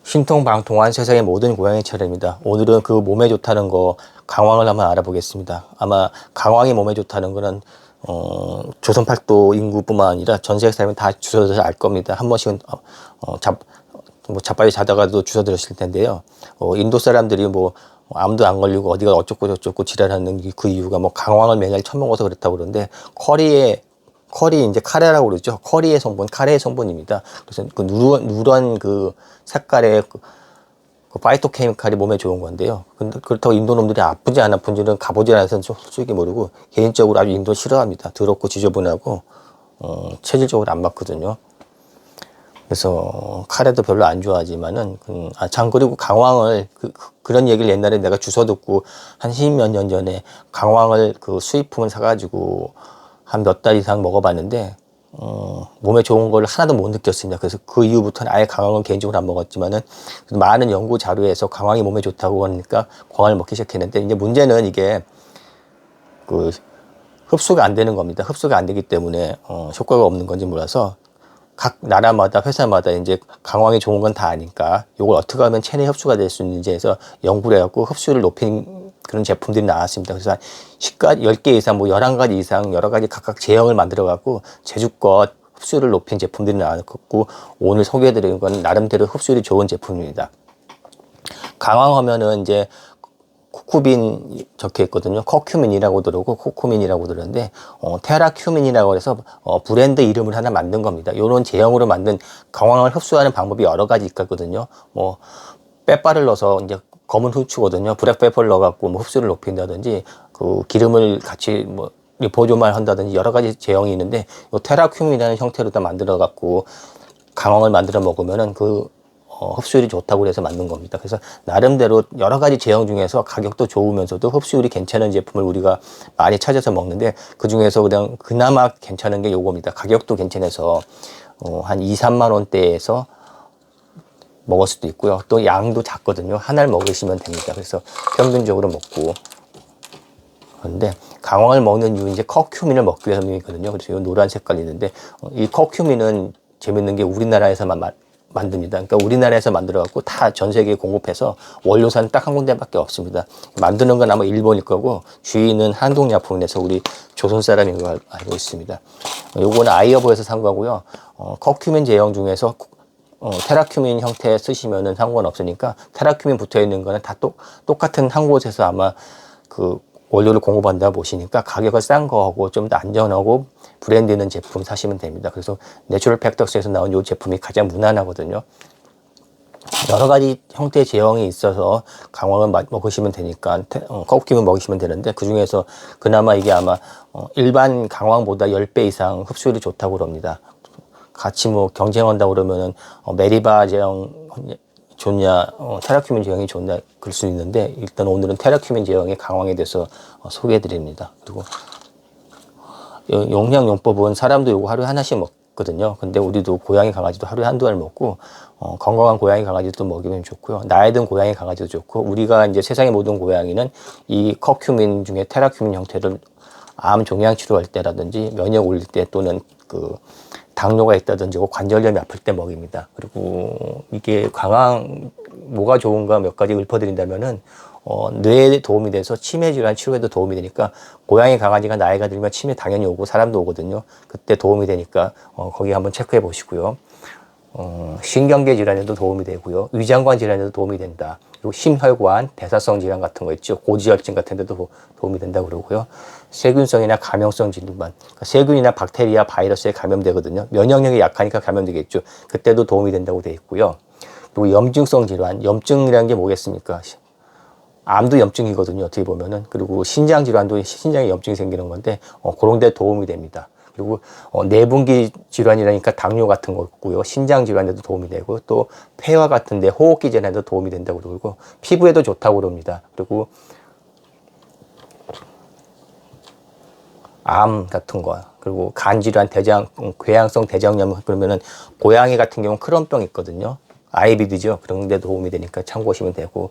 신통방통한 세상의 모든 고양이 차례입니다. 오늘은 그 몸에 좋다는 거 강황을 한번 알아보겠습니다. 아마 강황이 몸에 좋다는 거는 조선팔도 인구뿐만 아니라 전 세계 사람이 다 주워 들어서 알 겁니다. 한 번씩은 자빠져 자다가도 주워 들으실 텐데요. 인도 사람들이 뭐 암도 안 걸리고 어디가 어쩌고 저쩌고 지랄하는 그 이유가 뭐 강황을 매일 처먹어서 그렇다고 그러는데 커리 이제 카레라고 그러죠. 커리의 성분, 카레의 성분입니다. 그래서 그 누런 그 색깔의 그 파이토케미칼이 몸에 좋은 건데요. 근데 그렇다고 인도 놈들이 아프지 안 아픈지는 가보지 않아서 솔직히 모르고 개인적으로 아주 인도 싫어합니다. 더럽고 지저분하고 체질적으로 안 맞거든요. 그래서 카레도 별로 안 좋아하지만은 참 그리고 강황을 그런 얘기를 옛날에 내가 주워 듣고 한 10몇 년 전에 강황을 그 수입품을 사가지고 한 몇 달 이상 먹어봤는데 몸에 좋은 걸 하나도 못 느꼈습니다. 그래서 그 이후부터는 아예 강황을 개인적으로 안 먹었지만은 많은 연구 자료에서 강황이 몸에 좋다고 하니까 강황을 먹기 시작했는데 이제 문제는 이게 그 흡수가 안 되는 겁니다. 흡수가 안 되기 때문에 효과가 없는 건지 몰라서 각 나라마다 회사마다 이제 강황이 좋은 건 다 아니까 이걸 어떻게 하면 체내 흡수가 될 수 있는지 해서 연구를 해갖고 흡수를 높인 그런 제품들이 나왔습니다. 그래서 한 10개 이상, 뭐 11가지 이상 여러 가지 각각 제형을 만들어 갖고 제주껏 흡수를 높인 제품들이 나왔고 오늘 소개해드리는 건 나름대로 흡수율이 좋은 제품입니다. 강황하면은 이제 코쿠빈 적혀 있거든요. 커큐민이라고 그러고 코쿠민이라고 그러는데 테라큐민이라고 해서 브랜드 이름을 하나 만든 겁니다. 이런 제형으로 만든 강황을 흡수하는 방법이 여러 가지 있거든요. 뭐 빼빠를 넣어서 이제 검은 후추거든요. 블랙페퍼를 넣어갖고 뭐 흡수를 높인다든지 그 기름을 같이 뭐 보조만 한다든지 여러 가지 제형이 있는데 이 테라큐민이라는 형태로 다 만들어갖고 강황을 만들어 먹으면은 그 흡수율이 좋다고 해서 만든 겁니다. 그래서 나름대로 여러 가지 제형 중에서 가격도 좋으면서도 흡수율이 괜찮은 제품을 우리가 많이 찾아서 먹는데 그 중에서 그냥 그나마 괜찮은 게 요겁니다. 가격도 괜찮아서 한 2, 3만 원대에서 먹을 수도 있고요. 또 양도 작거든요. 하나를 먹으시면 됩니다. 그래서 평균적으로 먹고 그런데 강황을 먹는 이유 이제 커큐민을 먹기 위해서이거든요. 그래서 이 노란 색깔이 있는데 이 커큐민은 재밌는 게 우리나라에서만 만듭니다. 그러니까 우리나라에서 만들어 갖고 다 전 세계에 공급해서 원료사는 딱 한 군데밖에 없습니다. 만드는 건 아마 일본일 거고 주인은 한국약품에서 우리 조선 사람인 걸 알고 있습니다. 요거는 아이어버에서 산 거고요. 커큐민 제형 중에서 테라큐민 형태 쓰시면은 상관없으니까 테라큐민 붙어 있는 거는 다 똑같은 한 곳에서 아마 그 원료를 공급한다 보시니까 가격을 싼 거하고 좀 더 안전하고 브랜드 있는 제품 사시면 됩니다. 그래서 내추럴 팩터스에서 나온 이 제품이 가장 무난하거든요. 여러 가지 형태의 제형이 있어서 강황을 먹으시면 되니까 커큐민 먹으시면 되는데 그 중에서 그나마 이게 아마 일반 강황보다 10배 이상 흡수율이 좋다고 그럽니다. 같이 뭐 경쟁한다고 그러면은 메리바 제형 좋냐, 테라큐민 제형이 좋냐 그럴 수 있는데 일단 오늘은 테라큐민 제형의 강황에 대해서 소개해 드립니다. 그리고 용량용법은 사람도 요거 하루에 하나씩 먹거든요. 근데 우리도 고양이 강아지도 하루에 한두 알 먹고 건강한 고양이 강아지도 먹이면 좋고요. 나이 든 고양이 강아지도 좋고 우리가 이제 세상의 모든 고양이는 이 커큐민 중에 테라큐민 형태를 암 종양 치료할 때라든지 면역 올릴 때 또는 그 당뇨가 있다든지 관절염이 아플 때 먹입니다. 그리고 이게 강황 뭐가 좋은가 몇 가지 읊어드린다면은 뇌에 도움이 돼서 치매 질환 치료에도 도움이 되니까 고양이 강아지가 나이가 들면 치매 당연히 오고 사람도 오거든요. 그때 도움이 되니까 거기 한번 체크해 보시고요. 신경계 질환에도 도움이 되고요. 위장관 질환에도 도움이 된다. 그리고 심혈관, 대사성 질환 같은 거 있죠. 고지혈증 같은 데도 도움이 된다고 그러고요. 세균성이나 감염성 질환, 그러니까 세균이나 박테리아, 바이러스에 감염되거든요. 면역력이 약하니까 감염되겠죠. 그때도 도움이 된다고 되어 있고요. 그리고 염증성 질환, 염증이라는 게 뭐겠습니까? 암도 염증이거든요. 어떻게 보면은. 그리고 신장 질환도 신장에 염증이 생기는 건데 그런 데 도움이 됩니다. 그리고 내분기 질환이라니까 당뇨 같은 거 있고요. 신장 질환에도 도움이 되고 또 폐와 같은데 호흡기 질환에도 도움이 된다고 그러고 피부에도 좋다고 그럽니다. 그리고 암 같은 거 그리고 간 질환, 궤양성 대장염 그러면은 고양이 같은 경우는 크론병 있거든요. IBD죠. 그런 데 도움이 되니까 참고하시면 되고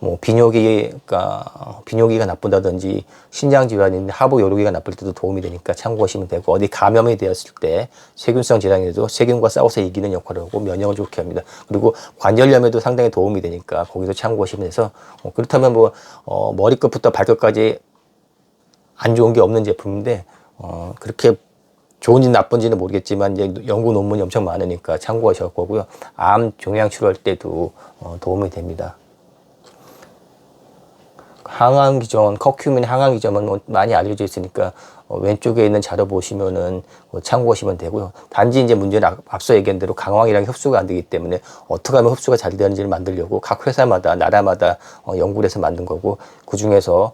뭐 비뇨기가 나쁜다든지 신장 질환인데 하부 요로기가 나쁠 때도 도움이 되니까 참고하시면 되고, 어디 감염이 되었을 때 세균성 질환에도 세균과 싸워서 이기는 역할을 하고 면역을 좋게 합니다. 그리고 관절염에도 상당히 도움이 되니까 거기서 참고하시면 돼서, 그렇다면 머리끝부터 발끝까지 안 좋은 게 없는 제품인데, 그렇게 좋은지 나쁜지는 모르겠지만 이제 연구 논문이 엄청 많으니까 참고하실 거고요. 암 종양 치료할 때도 도움이 됩니다. 항암 기전, 커큐민 항암 기전은 많이 알려져 있으니까 왼쪽에 있는 자료 보시면은 참고하시면 되고요. 단지 이제 문제는 앞서 얘기한 대로 강황이랑 흡수가 안 되기 때문에 어떻게 하면 흡수가 잘 되는지를 만들려고 각 회사마다 나라마다 연구를 해서 만든 거고, 그 중에서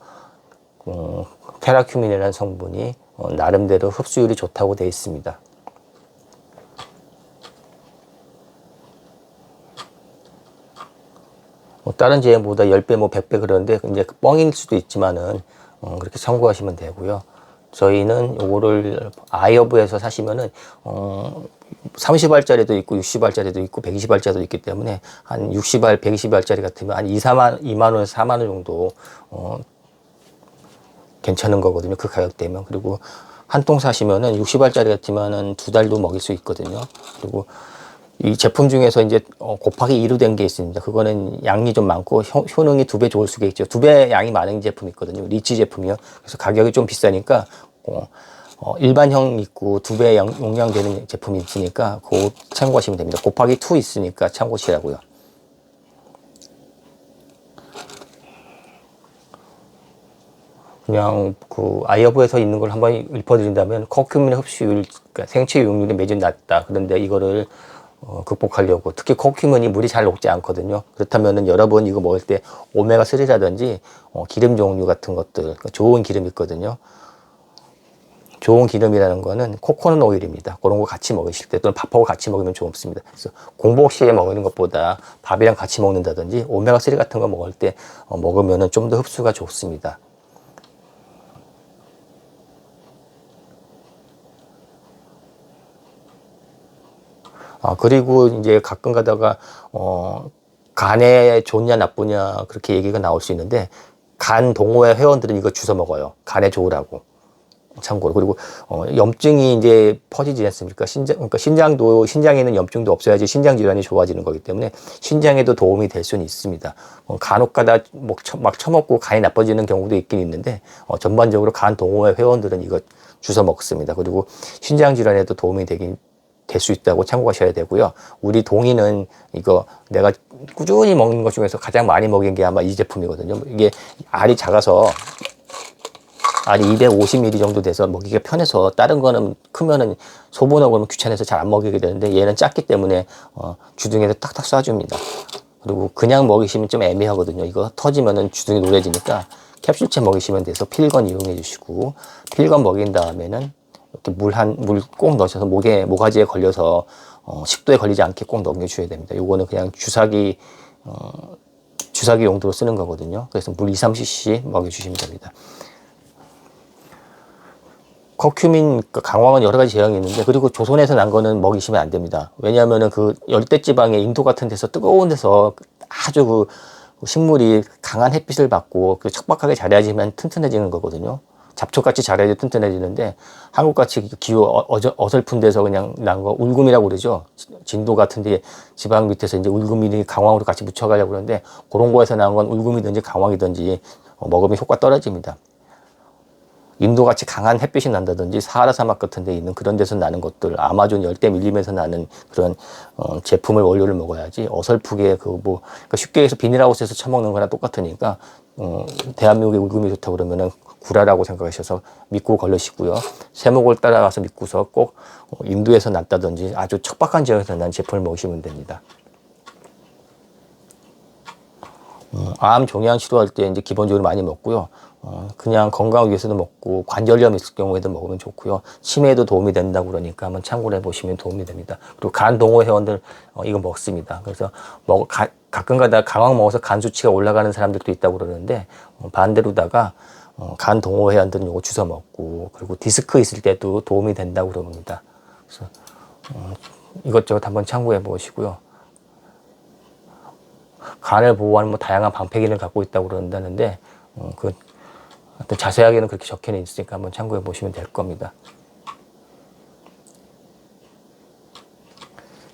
테라큐민이라는 성분이 나름대로 흡수율이 좋다고 되어 있습니다. 다른 제형보다 10배, 100배 그러는데 이제 뻥일 수도 있지만은 그렇게 참고하시면 되고요. 저희는 요거를 아이허브에서 사시면은 30알짜리도 있고 60알짜리도 있고 120알짜리도 있기 때문에 한 60알, 120알짜리 같으면 한 2만 원에서 4만 원 정도 괜찮은 거거든요. 그 가격대면. 그리고 한 통 사시면은 60알짜리 같으면은 2달도 먹일 수 있거든요. 그리고 이 제품 중에서 이제 곱하기 2로 된 게 있습니다. 그거는 양이 좀 많고 효능이 2배 좋을 수가 있죠. 2배 양이 많은 제품이 있거든요. 리치 제품이요. 그래서 가격이 좀 비싸니까 일반형 있고 2배 용량 되는 제품이 있으니까 그거 참고하시면 됩니다. 곱하기 2 있으니까 참고하시라고요. 그냥 그 아이허브에서 있는 걸 한번 읊어드린다면, 커큐민 흡수율, 그러니까 생체 유용률이 매우 낮다. 그런데 이거를 극복하려고, 특히 커큐민이 물이 잘 녹지 않거든요. 그렇다면은 여러분 이거 먹을 때 오메가3라든지 기름 종류 같은 것들, 그러니까 좋은 기름이 있거든요. 좋은 기름이라는 거는 코코넛 오일입니다. 그런 거 같이 먹으실 때, 또는 밥하고 같이 먹으면 좋습니다. 그래서 공복 시에 먹는 것보다 밥이랑 같이 먹는다든지 오메가3 같은 거 먹을 때 먹으면은 좀 더 흡수가 좋습니다. 그리고 이제 가끔 가다가, 간에 좋냐 나쁘냐 그렇게 얘기가 나올 수 있는데, 간 동호회 회원들은 이거 주워 먹어요. 간에 좋으라고. 참고로. 그리고, 염증이 이제 퍼지지 않습니까? 그러니까 신장에 있는 염증도 없어야지 신장 질환이 좋아지는 거기 때문에 신장에도 도움이 될 수는 있습니다. 간혹 가다 막 처먹고 간이 나빠지는 경우도 있긴 있는데, 전반적으로 간 동호회 회원들은 이거 주워 먹습니다. 그리고 신장 질환에도 도움이 될 수 있다고 참고하셔야 되고요. 우리 동이는 이거 내가 꾸준히 먹는 것 중에서 가장 많이 먹인 게 아마 이 제품이거든요. 이게 알이 작아서, 알이 250ml 정도 돼서 먹기가 편해서, 다른 거는 크면은 소분하고 그러면 귀찮아서 잘 안 먹이게 되는데 얘는 작기 때문에 주둥이에서 탁탁 쏴줍니다. 그리고 그냥 먹이시면 좀 애매하거든요. 이거 터지면은 주둥이 노래지니까 캡슐째 먹이시면 돼서 필건 이용해 주시고, 필건 먹인 다음에는 이렇게 물 꼭 넣으셔서 모가지에 걸려서 식도에 걸리지 않게 꼭 넘겨주셔야 됩니다. 요거는 그냥 주사기 용도로 쓰는 거거든요. 그래서 물 2-3cc 먹여주시면 됩니다. 커큐민 강황은 여러 가지 제형이 있는데, 그리고 조선에서 난 거는 먹이시면 안 됩니다. 왜냐하면은 그 열대지방의 인도 같은 데서, 뜨거운 데서 아주 그 식물이 강한 햇빛을 받고 척박하게 자라야지만 튼튼해지는 거거든요. 잡초같이 자라야 튼튼해지는데, 한국같이 기후 어설픈 데서 그냥 난 거 울금이라고 그러죠. 진도 같은데 지방 밑에서 이제 울금이 강황으로 같이 묻혀가려고 그러는데, 그런 거에서 난 건 울금이든지 강황이든지 먹으면 효과 떨어집니다. 인도같이 강한 햇빛이 난다든지 사하라 사막 같은 데 있는 그런 데서 나는 것들, 아마존 열대 밀림에서 나는 그런 제품을 원료를 먹어야지, 어설프게 그러니까 쉽게 해서 비닐하우스에서 처먹는 거나 똑같으니까, 대한민국의 울금이 좋다 그러면은 구라라고 생각하셔서 믿고 걸르시고요. 세목을 따라가서 믿고서 꼭 인도에서 났다든지 아주 척박한 지역에서 난 제품을 먹으시면 됩니다. 암 종양 치료할 때 이제 기본적으로 많이 먹고요. 그냥 건강을 위해서도 먹고, 관절염 있을 경우에도 먹으면 좋고요. 치매에도 도움이 된다고 그러니까 한번 참고를 해보시면 도움이 됩니다. 그리고 간 동호 회원들 이거 먹습니다. 그래서 가끔 가다 강황 먹어서 간 수치가 올라가는 사람들도 있다고 그러는데, 반대로다가 간 동호 회원들은 이거 주워 먹고, 그리고 디스크 있을 때도 도움이 된다고 그럽니다. 그래서 이것저것 한번 참고해 보시고요. 간을 보호하는 뭐 다양한 방패 기능을 갖고 있다고 그런다는데 그 어떤 자세하게는 그렇게 적혀는 있으니까 한번 참고해 보시면 될 겁니다.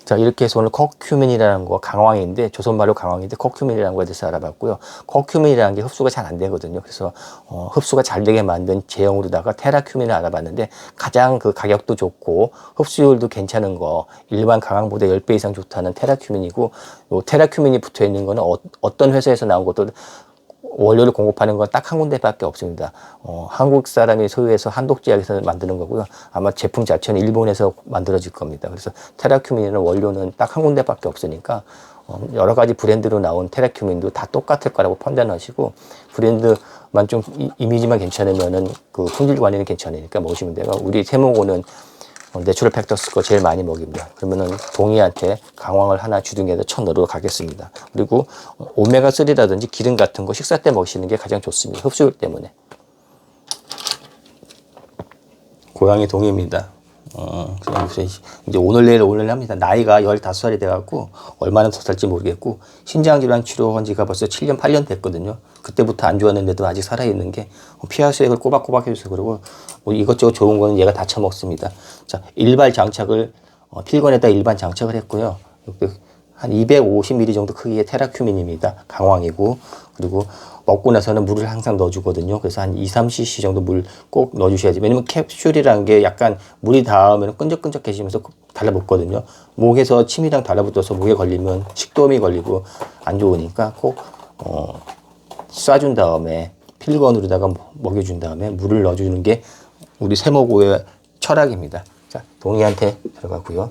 자, 이렇게 해서 오늘 커큐민이라는 거, 강황인데, 조선말로 강황인데, 커큐민이라는 거에 대해서 알아봤고요. 커큐민이라는 게 흡수가 잘 안 되거든요. 그래서, 흡수가 잘 되게 만든 제형으로다가 테라큐민을 알아봤는데, 가장 그 가격도 좋고, 흡수율도 괜찮은 거, 일반 강황보다 10배 이상 좋다는 테라큐민이고, 요 테라큐민이 붙어 있는 거는 어떤 회사에서 나온 것도 원료를 공급하는 건 딱 한 군데밖에 없습니다. 한국 사람이 소유해서 한독제약에서 만드는 거고요. 아마 제품 자체는 일본에서 만들어질 겁니다. 그래서 테라큐민이라는 원료는 딱 한 군데밖에 없으니까 여러 가지 브랜드로 나온 테라큐민도 다 똑같을 거라고 판단하시고 브랜드만 좀 이미지만 괜찮으면은 그 품질 관리는 괜찮으니까 먹으시면 돼요. 우리 세모고는 내추럴 팩터스 거 제일 많이 먹입니다. 그러면은 동이한테 강황을 하나 주둥이에다 쳐 넣으러 가겠습니다. 그리고 오메가3라든지 기름 같은 거 식사 때 먹으시는 게 가장 좋습니다. 흡수율 때문에. 고양이 동이입니다. 그래서 이제 오늘 내일 합니다. 나이가 15살이 돼갖고 얼마나 더 살지 모르겠고 신장질환 치료한 지가 벌써 7년, 8년 됐거든요. 그때부터 안 좋았는데도 아직 살아있는 게 피하수액을 꼬박꼬박 해줘서 그러고 뭐 이것저것 좋은 거는 얘가 다 처먹습니다. 자, 일발 장착을 필건에다 일반 장착을 했고요. 한 250ml 정도 크기의 테라큐민입니다. 강황이고 그리고 먹고 나서는 물을 항상 넣어주거든요. 그래서 한 2-3cc 정도 물 꼭 넣어주셔야지. 왜냐면 캡슐이라는 게 약간 물이 닿으면 끈적끈적해지면서 달라붙거든요. 목에서 침이랑 달라붙어서 목에 걸리면 식도염이 걸리고 안 좋으니까 꼭 쏴준 다음에 필건으로다가 먹여준 다음에 물을 넣어주는 게 우리 세모고의 철학입니다. 자, 동이한테 들어가고요.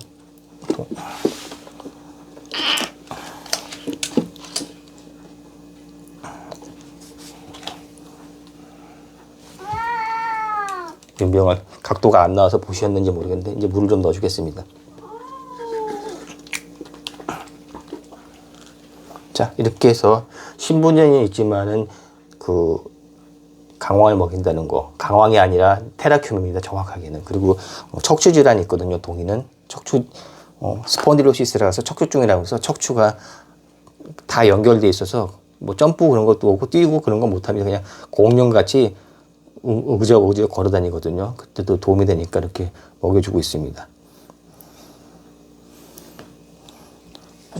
윤병을 각도가 안 나와서 보셨는지 모르겠는데 이제 물을 좀 넣어주겠습니다. 자, 이렇게 해서 신분증이 있지만은 그 강황을 먹인다는 거, 강황이 아니라 테라큐민입니다. 정확하게는. 그리고 척추 질환이 있거든요. 동이는 척추 스폰딜로시스라서 척추증이라고 해서 척추가 다 연결돼 있어서 뭐 점프 그런 것도 없고 뛰고 그런 거 못합니다. 그냥 공룡같이 의지적 걸어 다니거든요. 그때도 도움이 되니까 이렇게 먹여주고 있습니다.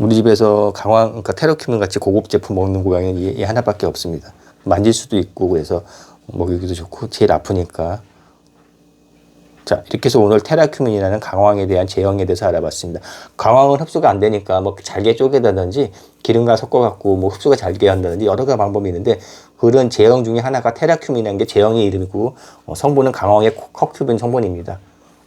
우리 집에서 강황, 그러니까 테라큐민 같이 고급 제품 먹는 고양이는 이 하나밖에 없습니다. 만질 수도 있고 그래서 먹이기도 좋고 제일 아프니까. 자, 이렇게 해서 오늘 테라큐민이라는 강황에 대한 제형에 대해서 알아봤습니다. 강황은 흡수가 안 되니까 뭐 잘게 쪼개다든지 기름과 섞어갖고 뭐 흡수가 잘게 한다든지 여러 가지 방법이 있는데 그런 제형 중에 하나가 테라큐민이라는 게 제형의 이름이고 성분은 강황의 커큐민 성분입니다.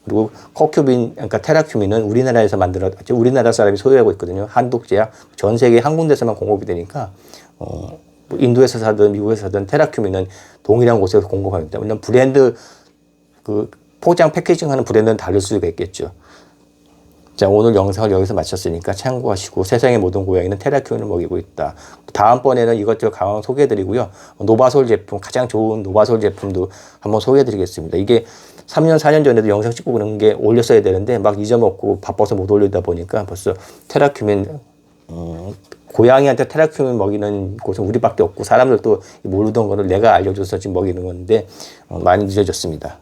그리고 커큐민, 그러니까 테라큐민은 우리나라에서 만들었죠. 우리나라 사람이 소유하고 있거든요. 한독제약. 전 세계 한 군데서만 공급이 되니까 뭐 인도에서 사든 미국에서 사든 테라큐민은 동일한 곳에서 공급합니다. 물론 브랜드 그 포장 패키징하는 브랜드는 다를 수가 있겠죠. 자, 오늘 영상을 여기서 마쳤으니까 참고하시고 세상의 모든 고양이는 테라큐민을 먹이고 있다. 다음번에는 이것저것 강황 소개해드리고요. 노바솔 제품, 가장 좋은 노바솔 제품도 한번 소개해드리겠습니다. 이게 3년, 4년 전에도 영상 찍고 그런 게 올렸어야 되는데 막 잊어먹고 바빠서 못 올리다 보니까 벌써 테라큐민, 고양이한테 테라큐민 먹이는 곳은 우리밖에 없고 사람들도 모르던 거를 내가 알려줘서 지금 먹이는 건데 많이 늦어졌습니다.